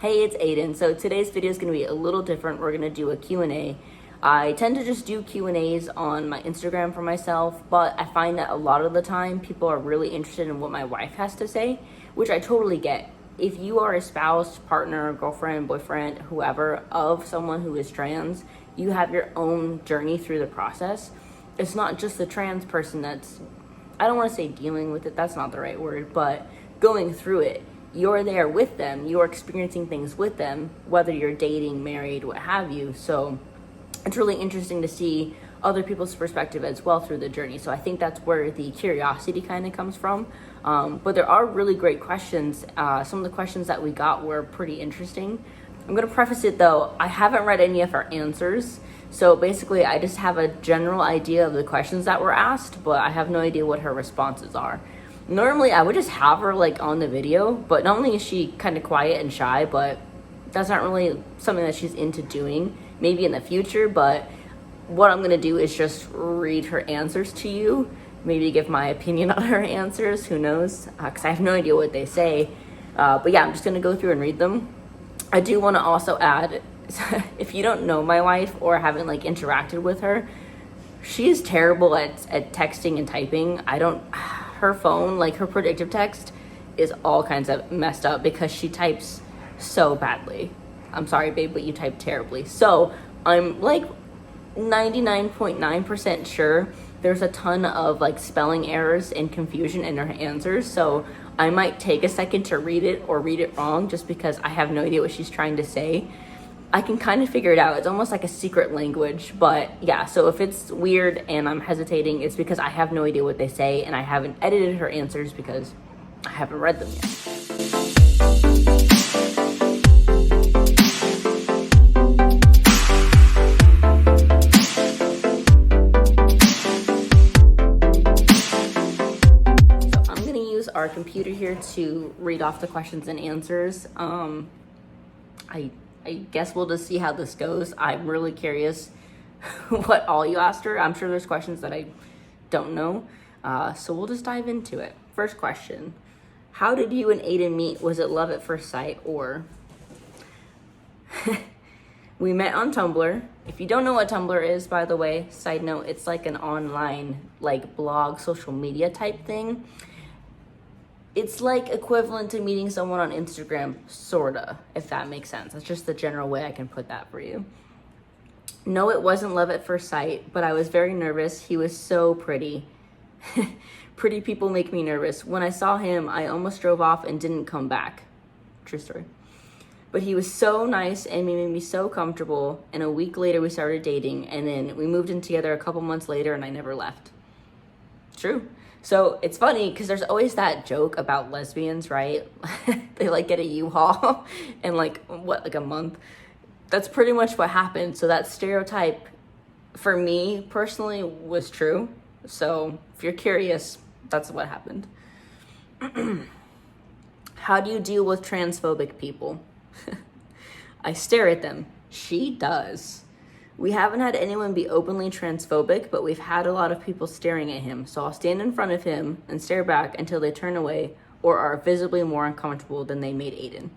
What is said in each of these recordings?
Hey, it's Aiden. So today's video is going to be a little different. We're going to do a Q&A. I tend to just do Q&As on my Instagram for myself, but I find that a lot of the time people are really interested in what my wife has to say, which I totally get. If you are a spouse, partner, girlfriend, boyfriend, whoever of someone who is trans, you have your own journey through the process. It's not just the trans person that's, I don't want to say dealing with it, that's not the right word, but going through it. You're there with them, you're experiencing things with them, whether you're dating, married, what have you. So it's really interesting to see other people's perspective as well through the journey. So I think that's where the curiosity kind of comes from. But there are really great questions. Some of the questions that we got were pretty interesting. I'm gonna preface it though, I haven't read any of our answers. So basically I just have a general idea of the questions that were asked, but I have no idea what her responses are. Normally I would just have her like on the video, but not only is she kind of quiet and shy, but that's not really something that she's into doing, maybe in the future. But what I'm gonna do is just read her answers to you, maybe give my opinion on her answers, who knows, because I have no idea what they say. But yeah, I'm just gonna go through and read them. I do want to also add, if you don't know my wife or haven't like interacted with her, she is terrible at texting and typing. Her phone, like her predictive text, is all kinds of messed up because she types so badly. I'm sorry, babe, but you type terribly. So I'm like 99.9% sure there's a ton of like spelling errors and confusion in her answers. So I might take a second to read it or read it wrong just because I have no idea what she's trying to say. I can kind of figure it out. It's almost like a secret language, but yeah, so if it's weird and I'm hesitating, it's because I have no idea what they say and I haven't edited her answers because I haven't read them yet. So I'm gonna use our computer here to read off the questions and answers. I guess we'll just see how this goes. I'm really curious what all you asked her. I'm sure there's questions that I don't know. So we'll just dive into it. First question. How did you and Aiden meet? Was it love at first sight or? We met on Tumblr. If you don't know what Tumblr is, by the way, side note, it's like an online like blog, social media type thing. It's like equivalent to meeting someone on Instagram, sorta, if that makes sense. That's just the general way I can put that for you. No, it wasn't love at first sight, but I was very nervous. He was so pretty. Pretty people make me nervous. When I saw him, I almost drove off and didn't come back. True story. But he was so nice and he made me so comfortable. And a week later, we started dating. And then we moved in together a couple months later and I never left. True. So it's funny because there's always that joke about lesbians, right? They like get a U-Haul in like a month. That's pretty much what happened. So that stereotype for me personally was true. So if you're curious, that's what happened. How do you deal with transphobic people? I stare at them. She does. We haven't had anyone be openly transphobic, but we've had a lot of people staring at him. So I'll stand in front of him and stare back until they turn away or are visibly more uncomfortable than they made Aiden.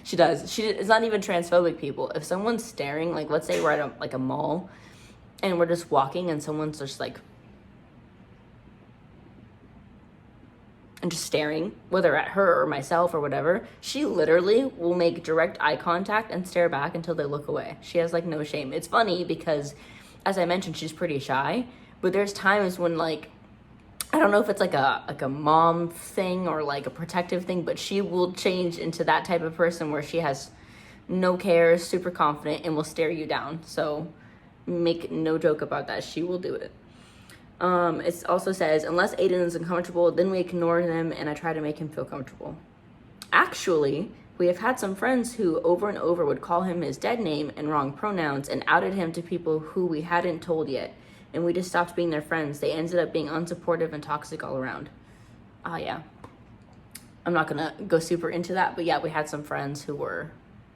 She does. It's not even transphobic people. If someone's staring, like let's say we're at a mall and we're just walking and someone's just like, and just staring, whether at her or myself or whatever, she literally will make direct eye contact and stare back until they look away. She has like no shame. It's funny because, as I mentioned, she's pretty shy, but there's times when like, I don't know if it's like a mom thing or like a protective thing, but she will change into that type of person where she has no cares, super confident, and will stare you down. So make no joke about that. She will do it. It also says, unless Aiden is uncomfortable, then we ignore him and I try to make him feel comfortable. Actually, we have had some friends who over and over would call him his dead name and wrong pronouns and outed him to people who we hadn't told yet. And we just stopped being their friends. They ended up being unsupportive and toxic all around. Oh yeah. I'm not gonna go super into that, but yeah, we had some friends who were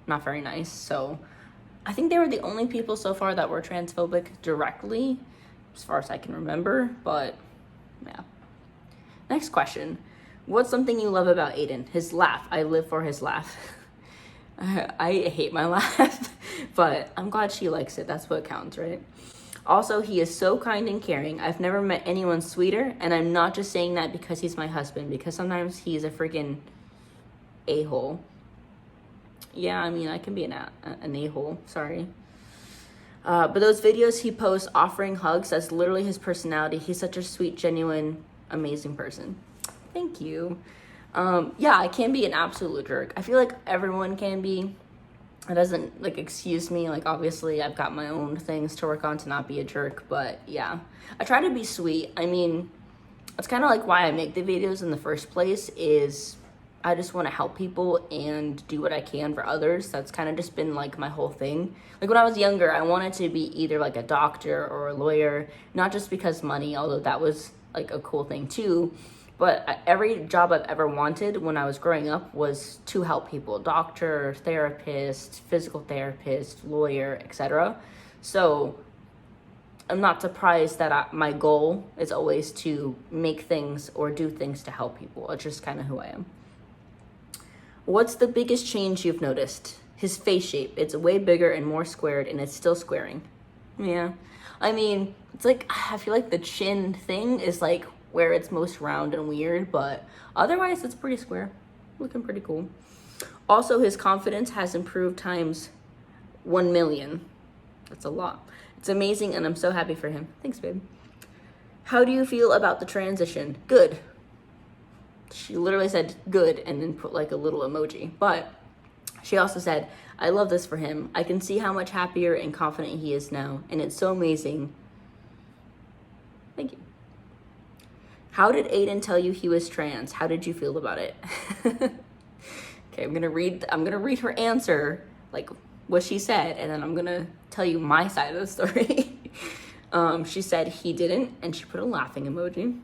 not very nice. So I think they were the only people so far that were transphobic directly, as far as I can remember, but yeah. Next question. What's something you love about Aiden? His laugh. I live for his laugh. I hate my laugh, but I'm glad she likes it. That's what counts, right? Also, he is so kind and caring. I've never met anyone sweeter, and I'm not just saying that because he's my husband, because sometimes he's a freaking a-hole. Yeah, I mean, I can be an a-hole, sorry. But those videos he posts offering hugs, that's literally his personality. He's such a sweet, genuine, amazing person. Thank you. Yeah, I can be an absolute jerk. I feel like everyone can be. It doesn't like excuse me. Like, obviously I've got my own things to work on to not be a jerk, but yeah, I try to be sweet. I mean, that's kind of like why I make the videos in the first place, is I just want to help people and do what I can for others. That's kind of just been like my whole thing. Like when I was younger, I wanted to be either like a doctor or a lawyer, not just because money, although that was like a cool thing too. But every job I've ever wanted when I was growing up was to help people. Doctor, therapist, physical therapist, lawyer, etc. So I'm not surprised that my goal is always to make things or do things to help people. It's just kind of who I am. What's the biggest change you've noticed? His face shape. It's way bigger and more squared, and it's still squaring. Yeah. I mean, it's like, I feel like the chin thing is like where it's most round and weird, but otherwise it's pretty square. Looking pretty cool. Also, his confidence has improved times 1 million. That's a lot. It's amazing, and I'm so happy for him. Thanks, babe. How do you feel about the transition? Good. She literally said good and then put like a little emoji. But she also said, I love this for him. I can see how much happier and confident he is now, and it's so amazing. Thank you. How did Aiden tell you he was trans? How did you feel about it? Okay, I'm gonna read her answer, like what she said, and then I'm gonna tell you my side of the story. She said he didn't, and she put a laughing emoji.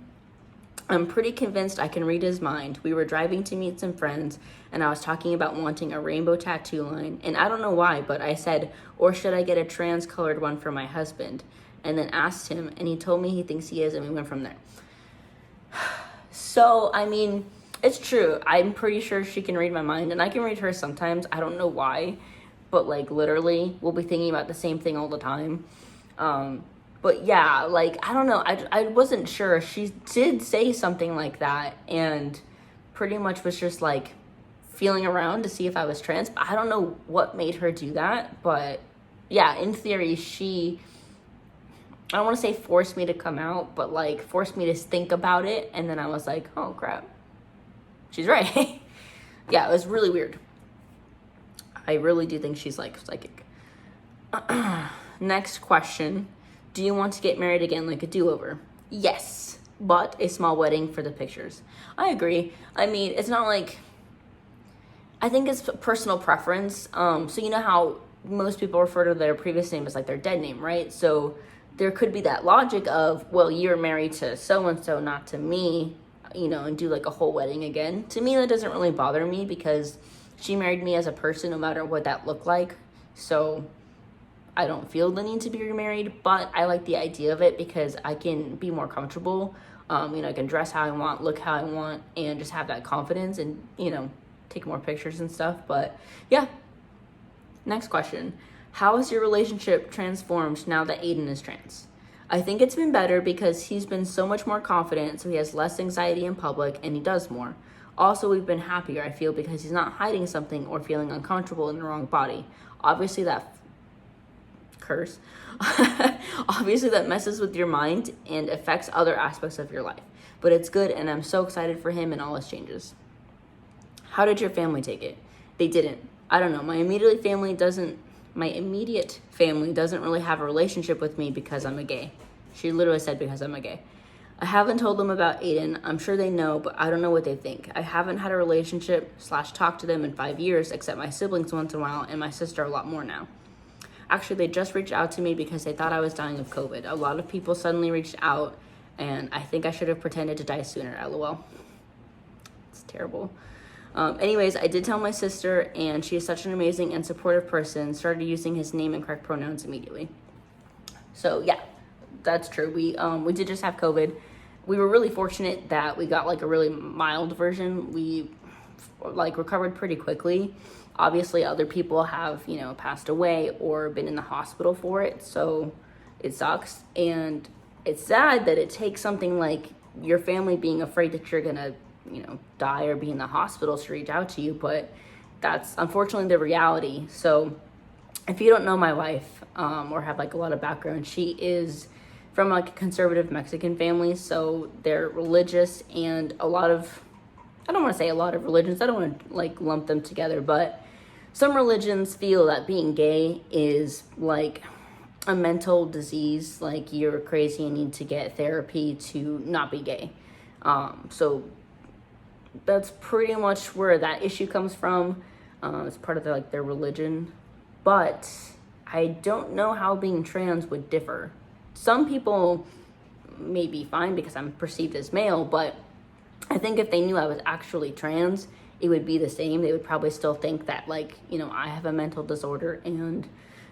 I'm pretty convinced I can read his mind. We were driving to meet some friends, and I was talking about wanting a rainbow tattoo line, and I don't know why, but I said, or should I get a trans-colored one for my husband? And then asked him, and he told me he thinks he is, and we went from there. So, I mean, it's true. I'm pretty sure she can read my mind, and I can read her sometimes. I don't know why, but like literally we'll be thinking about the same thing all the time. But yeah, like, I don't know. I wasn't sure. She did say something like that and pretty much was just like feeling around to see if I was trans. I don't know what made her do that, but yeah, in theory, I don't want to say forced me to come out, but like forced me to think about it. And then I was like, oh crap, she's right. Yeah, it was really weird. I really do think she's like psychic. Next question. Do you want to get married again like a do-over? Yes, but a small wedding for the pictures. I agree. I mean, it's not like, I think it's personal preference. So you know how most people refer to their previous name as like their dead name, right? So there could be that logic of, well, you're married to so-and-so, not to me, you know, and do like a whole wedding again. To me, that doesn't really bother me because she married me as a person, no matter what that looked like. So I don't feel the need to be remarried, but I like the idea of it because I can be more comfortable. You know, I can dress how I want, look how I want, and just have that confidence and, you know, take more pictures and stuff. But yeah. Next question. How has your relationship transformed now that Aiden is trans? I think it's been better because he's been so much more confident, so he has less anxiety in public and he does more. Also, we've been happier, I feel, because he's not hiding something or feeling uncomfortable in the wrong body. Obviously, that Obviously, that messes with your mind and affects other aspects of your life. But it's good, and I'm so excited for him and all his changes. How did your family take it? They didn't. I don't know. My immediate family doesn't really have a relationship with me because I'm a gay. She literally said because I'm a gay. I haven't told them about Aiden. I'm sure they know, but I don't know what they think. I haven't had a relationship / talk to them in 5 years, except my siblings once in a while and my sister a lot more now. Actually, they just reached out to me because they thought I was dying of COVID. A lot of people suddenly reached out, and I think I should have pretended to die sooner, LOL. It's terrible. Anyways, I did tell my sister, and she is such an amazing and supportive person, started using his name and correct pronouns immediately. So yeah, that's true. We did just have COVID. We were really fortunate that we got like a really mild version. We like recovered pretty quickly. Obviously, other people have, passed away or been in the hospital for it, so it sucks. And it's sad that it takes something like your family being afraid that you're gonna, die or be in the hospital to reach out to you, but that's unfortunately the reality. So if you don't know my wife, or have like a lot of background, she is from like a conservative Mexican family, so they're religious, and I don't want to say a lot of religions, I don't want to like lump them together, but some religions feel that being gay is like a mental disease, like you're crazy and need to get therapy to not be gay. So that's pretty much where that issue comes from. It's part of their religion, but I don't know how being trans would differ. Some people may be fine because I'm perceived as male, but I think if they knew I was actually trans, it would be the same. They would probably still think that I have a mental disorder and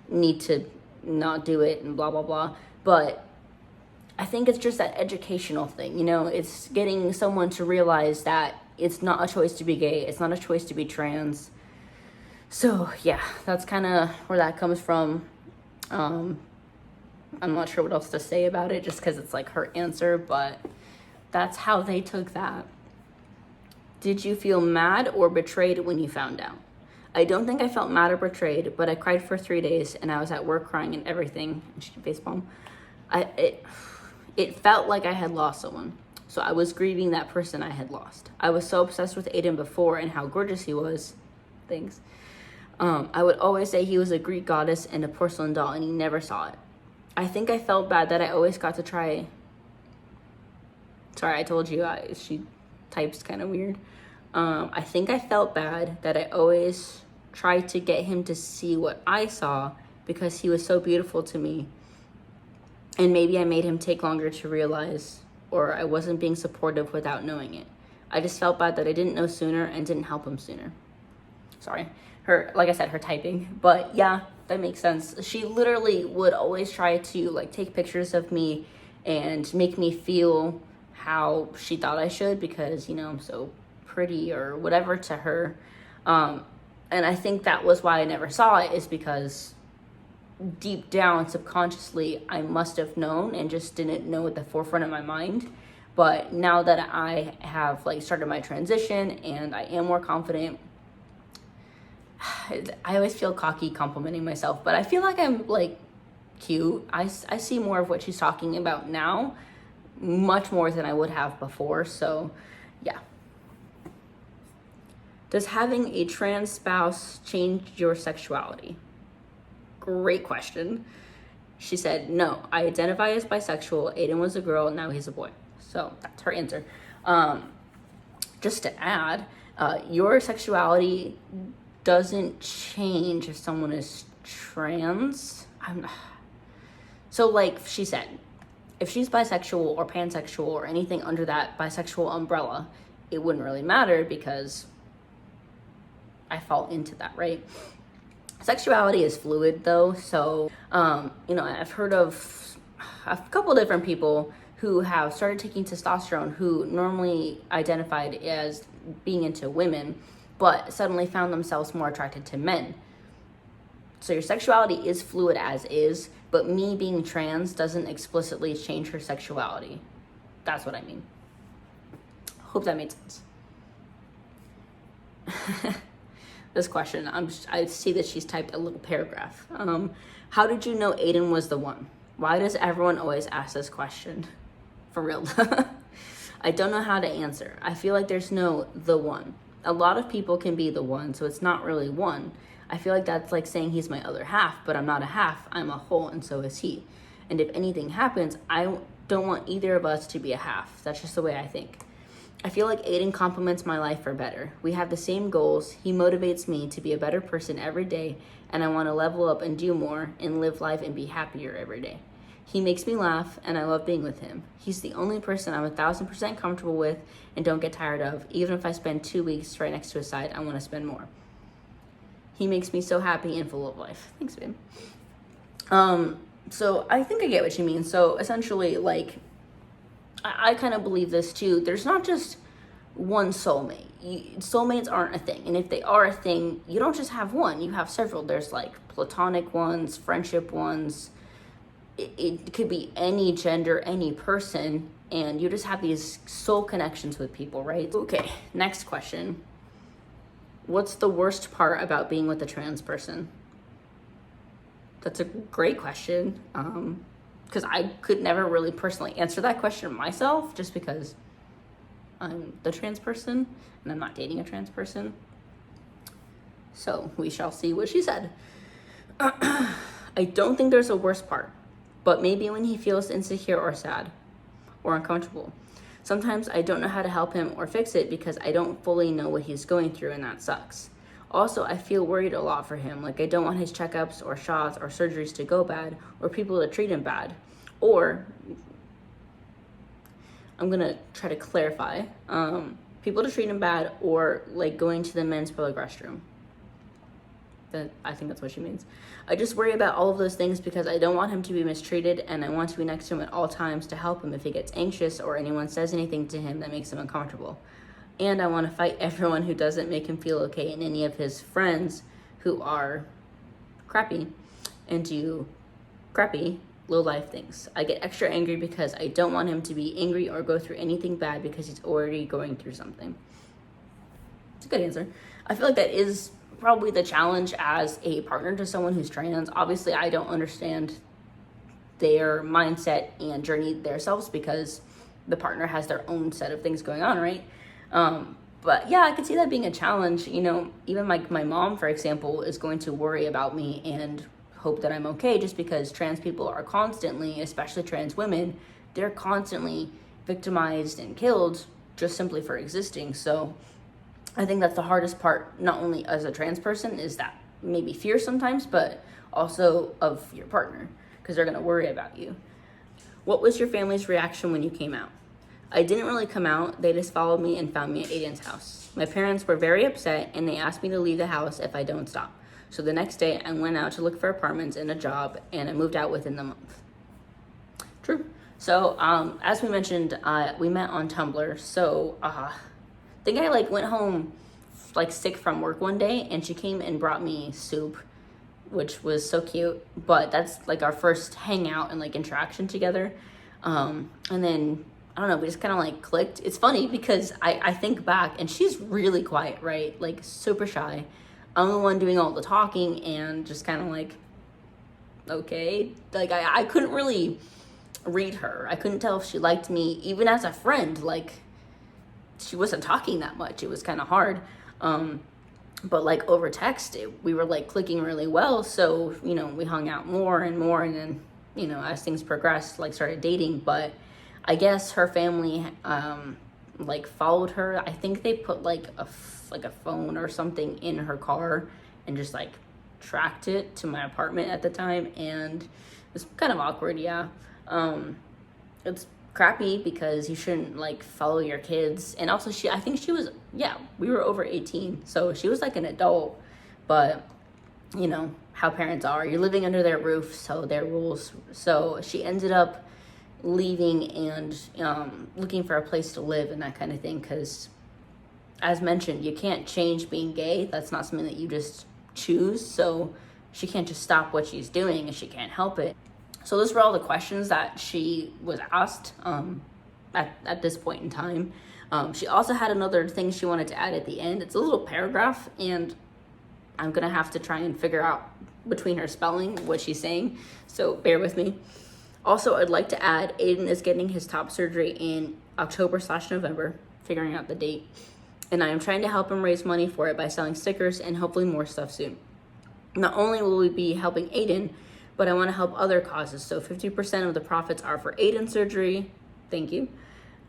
need to not do it and blah, blah, blah. But I think it's just that educational thing, it's getting someone to realize that it's not a choice to be gay. It's not a choice to be trans. So yeah, that's kind of where that comes from. I'm not sure what else to say about it just because it's like her answer, but that's how they took that. Did you feel mad or betrayed when you found out? I don't think I felt mad or betrayed, but I cried for 3 days and I was at work crying and everything. And she facepalm. It felt like I had lost someone. So I was grieving that person I had lost. I was so obsessed with Aiden before and how gorgeous he was. Thanks. I would always say he was a Greek goddess and a porcelain doll, and he never saw it. I think I felt bad that I always got to try. Sorry, I told you she types kind of weird. I think I felt bad that I always tried to get him to see what I saw because he was so beautiful to me. And maybe I made him take longer to realize, or I wasn't being supportive without knowing it. I just felt bad that I didn't know sooner and didn't help him sooner. Sorry. Like I said, her typing. But yeah, that makes sense. She literally would always try to take pictures of me and make me feel how she thought I should because, I'm so pretty or whatever to her. And I think that was why I never saw it, is because deep down, subconsciously, I must have known and just didn't know at the forefront of my mind. But now that I have started my transition and I am more confident, I always feel cocky complimenting myself, but I feel like I'm cute. I see more of what she's talking about now, much more than I would have before. So yeah. Does having a trans spouse change your sexuality? Great question. She said, no, I identify as bisexual. Aiden was a girl, now he's a boy. So that's her answer. Just to add, your sexuality doesn't change if someone is trans. So she said, if she's bisexual or pansexual or anything under that bisexual umbrella, it wouldn't really matter because I fall into that, right? Sexuality is fluid though. So, I've heard of a couple different people who have started taking testosterone who normally identified as being into women, but suddenly found themselves more attracted to men. So your sexuality is fluid as is, but me being trans doesn't explicitly change her sexuality. That's what I mean. Hope that made sense. This question, I see that she's typed a little paragraph. How did you know Aiden was the one? Why does everyone always ask this question? For real. I don't know how to answer. I feel like there's no the one. A lot of people can be the one, so it's not really one. I feel like that's like saying he's my other half, but I'm not a half, I'm a whole, and so is he. And if anything happens, I don't want either of us to be a half. That's just the way I think. I feel like Aiden complements my life for better. We have the same goals. He motivates me to be a better person every day, and I want to level up and do more and live life and be happier every day. He makes me laugh, and I love being with him. He's the only person I'm 1,000% comfortable with and don't get tired of. Even if I spend 2 weeks right next to his side, I want to spend more. He makes me so happy and full of life. Thanks, babe. So I think I get what you mean. So essentially, I kind of believe this too. There's not just one soulmate. Soulmates aren't a thing. And if they are a thing, you don't just have one, you have several. There's like platonic ones, friendship ones. It could be any gender, any person, and you just have these soul connections with people, right? Okay, next question. What's the worst part about being with a trans person? That's a great question. Because I could never really personally answer that question myself, just because I'm the trans person and I'm not dating a trans person. So we shall see what she said. I don't think there's a worst part, but maybe when he feels insecure or sad or uncomfortable. Sometimes I don't know how to help him or fix it because I don't fully know what he's going through, and that sucks. Also, I feel worried a lot for him. Like, I don't want his checkups or shots or surgeries to go bad or people to treat him bad. Or, I'm gonna try to clarify, people to treat him bad, or like going to the men's public restroom. I think that's what she means. I just worry about all of those things because I don't want him to be mistreated, and I want to be next to him at all times to help him if he gets anxious or anyone says anything to him that makes him uncomfortable. And I want to fight everyone who doesn't make him feel okay, and any of his friends who are crappy and do crappy low life things. I get extra angry because I don't want him to be angry or go through anything bad because he's already going through something. It's a good answer. I feel like that is probably the challenge as a partner to someone who's trans. Obviously, I don't understand their mindset and journey themselves because the partner has their own set of things going on, right? But yeah, I could see that being a challenge. You know, even my mom, for example, is going to worry about me and hope that I'm okay, just because trans people are constantly, especially trans women, they're constantly victimized and killed just simply for existing. So I think that's the hardest part, not only as a trans person, is that maybe fear sometimes, but also of your partner, because they're going to worry about you. What was your family's reaction when you came out? I didn't really come out. They just followed me and found me at Aiden's house. My parents were very upset, and they asked me to leave the house if I don't stop. So the next day, I went out to look for apartments and a job, and I moved out within the month. True. So as we mentioned, we met on Tumblr. So I think I went home sick from work one day, and she came and brought me soup, which was so cute. But that's our first hangout and interaction together. And then I don't know, we just kind of clicked. It's funny because I think back, and she's really quiet, right? Super shy. I'm the one doing all the talking and just kind of okay. I couldn't really read her. I couldn't tell if she liked me, even as a friend. She wasn't talking that much. It was kind of hard. But over text, we were clicking really well. So, we hung out more and more. And then, as things progressed, started dating. But I guess her family, followed her. I think they put a phone or something in her car and just tracked it to my apartment at the time. And it's kind of awkward. Yeah. It's crappy because you shouldn't follow your kids. And also I think she was, we were over 18, so she was an adult. But how parents are, you're living under their roof, so their rules. So she ended up leaving and looking for a place to live and that kind of thing, because as mentioned, you can't change being gay. That's not something that you just choose. So she can't just stop what she's doing if she can't help it. So those were all the questions that she was asked at this point in time. She also had another thing she wanted to add at the end. It's a little paragraph, and I'm going to have to try and figure out between her spelling what she's saying. So bear with me. Also, I'd like to add, Aiden is getting his top surgery in October/November, figuring out the date. And I am trying to help him raise money for it by selling stickers and hopefully more stuff soon. Not only will we be helping Aiden, but I want to help other causes. So 50% of the profits are for Aiden's surgery. Thank you.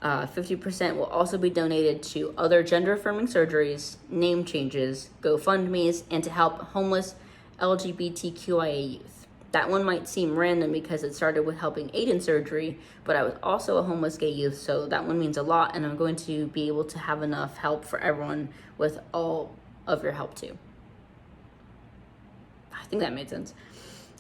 50% will also be donated to other gender-affirming surgeries, name changes, GoFundMes, and to help homeless LGBTQIA youth. That one might seem random because it started with helping Aiden's surgery, but I was also a homeless gay youth, so that one means a lot, and I'm going to be able to have enough help for everyone with all of your help too. I think that made sense.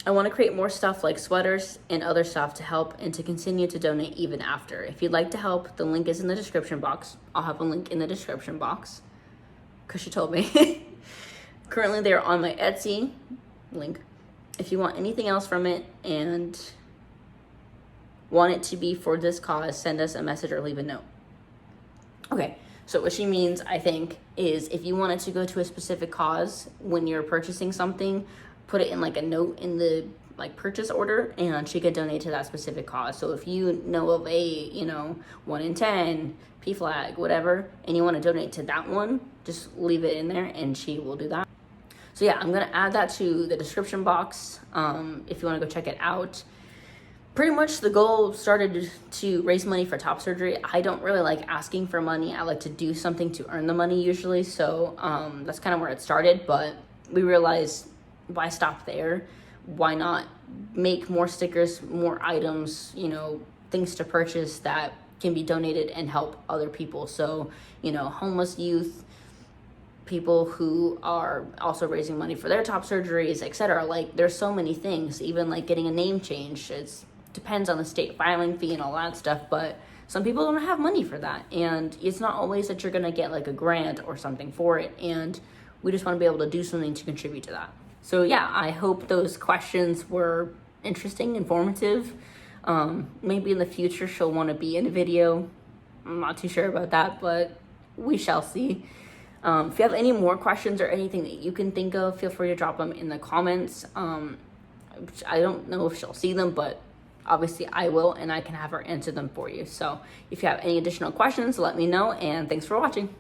I want to create more stuff like sweaters and other stuff to help and to continue to donate even after. If you'd like to help, the link is in the description box. I'll have a link in the description box because she told me. Currently, they're on my Etsy link. If you want anything else from it and want it to be for this cause, send us a message or leave a note. Okay, so what she means, I think, is if you want it to go to a specific cause when you're purchasing something, put it in like a note in the like purchase order, and she could donate to that specific cause. So if you know of a 1 in 10 PFLAG, whatever, and you want to donate to that one, just leave it in there and she will do that. So yeah, I'm gonna add that to the description box if you want to go check it out. Pretty much the goal started to raise money for top surgery. I don't really like asking for money. I like to do something to earn the money usually. So that's kind of where it started, but we realized, why stop there? Why not make more stickers, more items, things to purchase that can be donated and help other people. So, homeless youth, people who are also raising money for their top surgeries, etc. Like, there's so many things, even like getting a name change. It depends on the state filing fee and all that stuff, but some people don't have money for that. And it's not always that you're gonna get like a grant or something for it. And we just want to be able to do something to contribute to that. So yeah, I hope those questions were interesting, informative. Maybe in the future she'll want to be in a video. I'm not too sure about that, but we shall see. If you have any more questions or anything that you can think of, feel free to drop them in the comments. I don't know if she'll see them, but obviously I will, and I can have her answer them for you. So if you have any additional questions, let me know, and thanks for watching.